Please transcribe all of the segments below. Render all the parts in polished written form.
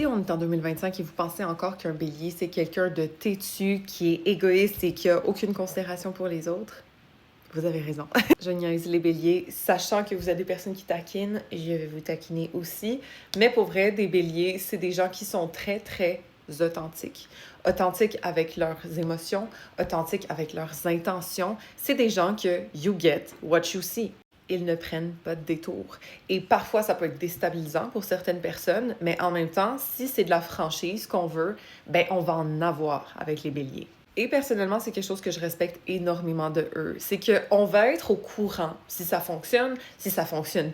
Si on est en 2025 et vous pensez encore qu'un bélier, c'est quelqu'un de têtu, qui est égoïste et qui a aucune considération pour les autres, vous avez raison. Je niaise les béliers, sachant que vous êtes des personnes qui taquinent, je vais vous taquiner aussi. Mais pour vrai, des béliers, c'est des gens qui sont très, très authentiques. Authentiques avec leurs émotions, authentiques avec leurs intentions. C'est des gens que you get what you see. Ils ne prennent pas de détour. Et parfois, ça peut être déstabilisant pour certaines personnes, mais en même temps, si c'est de la franchise qu'on veut, ben on va en avoir avec les béliers. Et personnellement, c'est quelque chose que je respecte énormément de eux. C'est qu'on va être au courant si ça fonctionne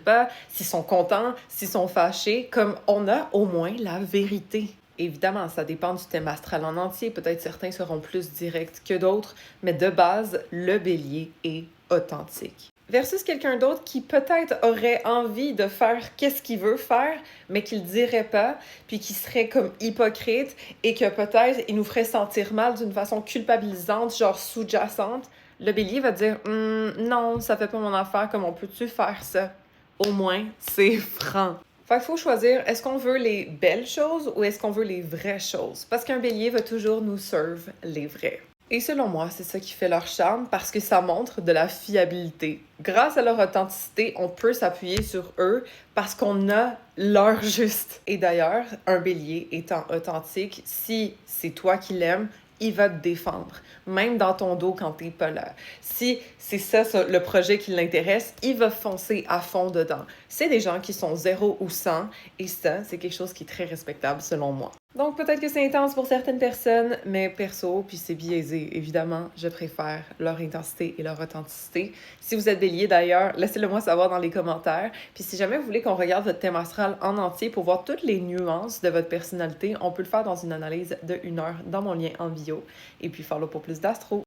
pas, s'ils sont contents, s'ils sont fâchés, comme on a au moins la vérité. Évidemment, ça dépend du thème astral en entier. Peut-être certains seront plus directs que d'autres, mais de base, le bélier est authentique. Versus quelqu'un d'autre qui peut-être aurait envie de faire qu'est-ce qu'il veut faire, mais qu'il le dirait pas, puis qui serait comme hypocrite et que peut-être il nous ferait sentir mal d'une façon culpabilisante, genre sous-jacente. Le bélier va dire non, ça fait pas mon affaire, comment peux-tu faire ça? Au moins, c'est franc. Fait qu'il faut choisir, est-ce qu'on veut les belles choses ou est-ce qu'on veut les vraies choses? Parce qu'un bélier va toujours nous serve les vrais. Et selon moi, c'est ça qui fait leur charme parce que ça montre de la fiabilité. Grâce à leur authenticité, on peut s'appuyer sur eux parce qu'on a leur juste. Et d'ailleurs, un bélier étant authentique, si c'est toi qui l'aimes, il va te défendre, même dans ton dos quand t'es pas là. Si c'est ça, le projet qui l'intéresse, il va foncer à fond dedans. C'est des gens qui sont 0 ou 100, et ça, c'est quelque chose qui est très respectable selon moi. Donc peut-être que c'est intense pour certaines personnes, mais perso, puis c'est biaisé, évidemment, je préfère leur intensité et leur authenticité. Si vous êtes bélier d'ailleurs, laissez-le moi savoir dans les commentaires. Puis si jamais vous voulez qu'on regarde votre thème astral en entier pour voir toutes les nuances de votre personnalité, on peut le faire dans une analyse de 1 heure dans mon lien en bio. Et puis follow pour plus d'astro.